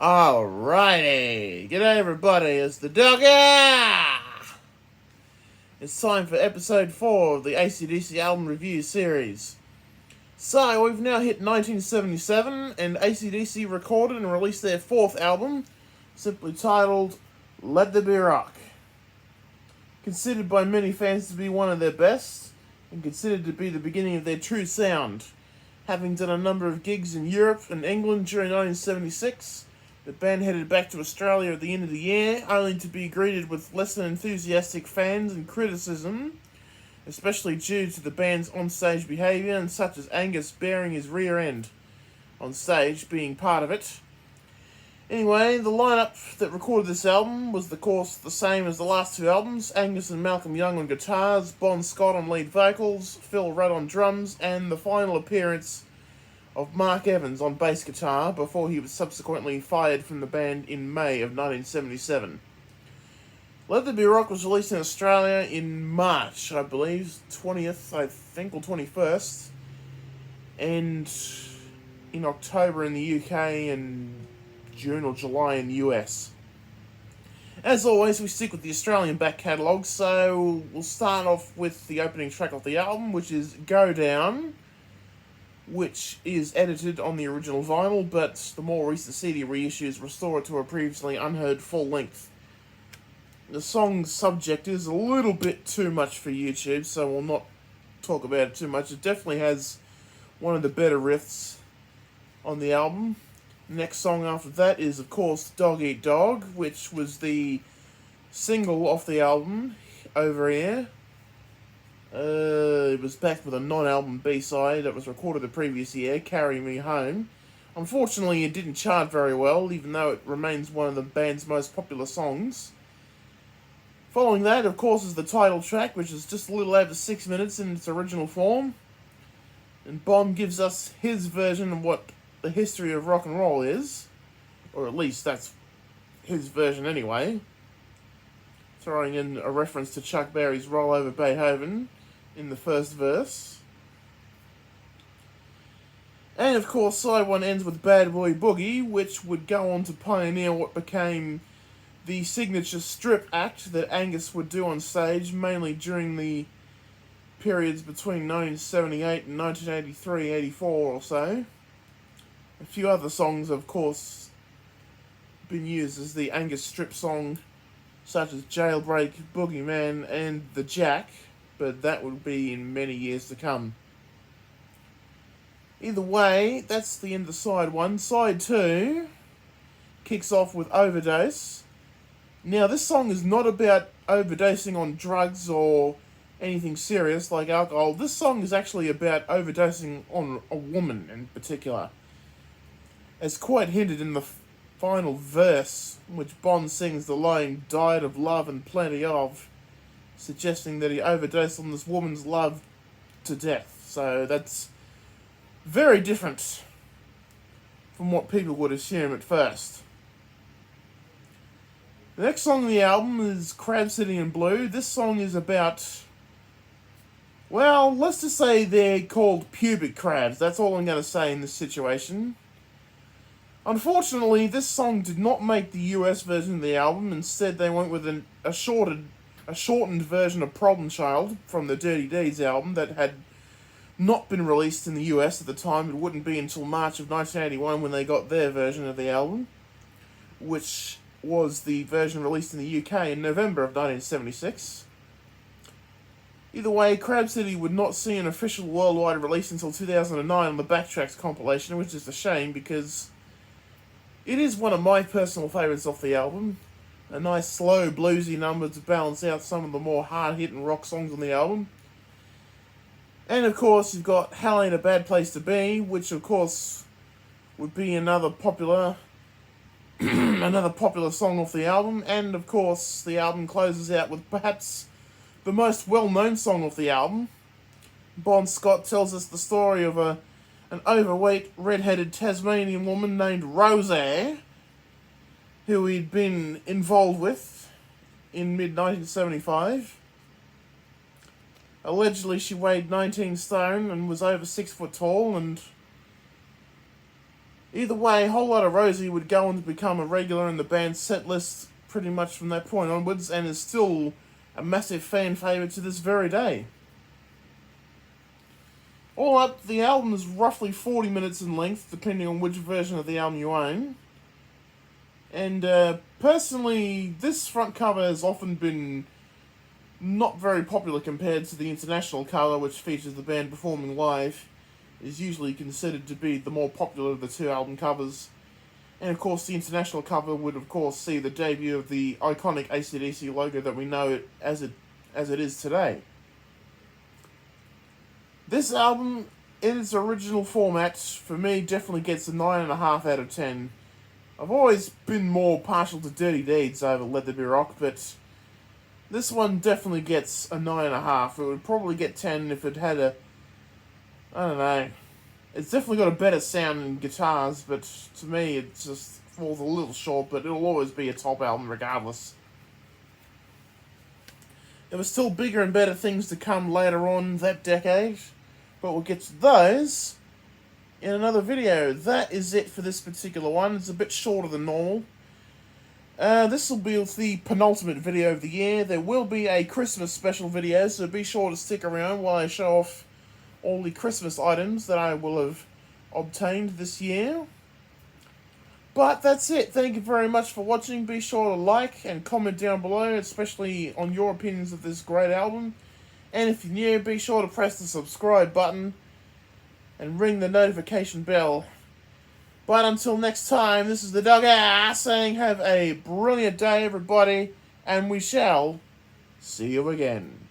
Alrighty, g'day everybody, it's the Doga! It's time for episode 4 of the AC/DC album review series. So, we've now hit 1977, and AC/DC recorded and released their 4th album, simply titled Let There Be Rock. Considered by many fans to be one of their best, and considered to be the beginning of their true sound. Having done a number of gigs in Europe and England during 1976, the band headed back to Australia at the end of the year, only to be greeted with less than enthusiastic fans and criticism, especially due to the band's onstage behaviour, and such as Angus baring his rear end on stage being part of it. Anyway, the lineup that recorded this album was, of course, the same as the last 2 albums: Angus and Malcolm Young on guitars, Bon Scott on lead vocals, Phil Rudd on drums, and the final appearance of Mark Evans on bass guitar before he was subsequently fired from the band in May of 1977. Let There Be Rock was released in Australia in March, I believe, 20th, I think, or 21st, and in October in the UK and June or July in the US. As always, we stick with the Australian back catalogue, so we'll start off with the opening track of the album, which is Go Down, which is edited on the original vinyl, but the more recent CD reissues restore it to a previously unheard full length. The song's subject is a little bit too much for YouTube, so we'll not talk about it too much. It definitely has one of the better riffs on the album. The next song after that is, of course, Dog Eat Dog, which was the single off the album, Over Here. It was backed with a non-album B-side that was recorded the previous year, Carry Me Home. Unfortunately, it didn't chart very well, even though it remains one of the band's most popular songs. Following that, of course, is the title track, which is just a little over 6 minutes in its original form. And Bon gives us his version of what the history of rock and roll is, or at least that's his version anyway, throwing in a reference to Chuck Berry's Roll Over Beethoven in the first verse. And of course, side 1 ends with Bad Boy Boogie, which would go on to pioneer what became the signature strip act that Angus would do on stage, mainly during the periods between 1978 and 1983-84 or so. A few other songs, of course, been used as the Angus strip song, such as Jailbreak, Boogeyman, and The Jack, but that would be in many years to come. Either way, that's the end of side 1. Side 2 kicks off with Overdose. Now, this song is not about overdosing on drugs or anything serious like alcohol. This song is actually about overdosing on a woman in particular. As quite hinted in the final verse, which Bon sings the line, "Died of love and plenty of," suggesting that he overdosed on this woman's love to death. So that's very different from what people would assume at first. The next song on the album is Crab City in Blue. This song is about, well, let's just say they're called pubic crabs. That's all I'm going to say in this situation. Unfortunately, this song did not make the US version of the album. Instead, they went with a shortened version of Problem Child from the Dirty Deeds album that had not been released in the US at the time. It wouldn't be until March of 1981 when they got their version of the album, which was the version released in the UK in November of 1976. Either way, Crab City would not see an official worldwide release until 2009 on the Backtracks compilation, which is a shame because it is one of my personal favourites off the album. A nice slow bluesy number to balance out some of the more hard-hitting rock songs on the album. And of course you've got Hell Ain't a Bad Place to Be, which of course would be another popular song off the album. And of course the album closes out with perhaps the most well-known song off the album. Bon Scott tells us the story of an overweight, red-headed Tasmanian woman named Rosie, who he'd been involved with in mid-1975. Allegedly, she weighed 19 stone and was over 6 foot tall, and Either way, Whole Lotta Rosie would go on to become a regular in the band's set list pretty much from that point onwards, and is still a massive fan favourite to this very day. All up, the album is roughly 40 minutes in length, depending on which version of the album you own. And personally, this front cover has often been not very popular compared to the international cover, which features the band performing live. Is usually considered to be the more popular of the two album covers. And of course, the international cover would of course see the debut of the iconic AC/DC logo that we know it as it is today. This album, in its original format, for me, definitely gets a 9.5 out of 10. I've always been more partial to Dirty Deeds over Let There Be Rock, but this one definitely gets a 9.5. It would probably get 10 if it had I don't know. It's definitely got a better sound in guitars, but to me it just falls a little short, but it'll always be a top album regardless. There were still bigger and better things to come later on that decade, but we'll get to those in another video. That is it for this particular one. It's a bit shorter than normal. This will be the penultimate video of the year. There will be a Christmas special video, so be sure to stick around while I show off all the Christmas items that I will have obtained this year. But that's it. Thank you very much for watching. Be sure to like and comment down below, especially on your opinions of this great album. And if you're new, be sure to press the subscribe button and ring the notification bell. But until next time, this is the Doga saying have a brilliant day, everybody, and we shall see you again.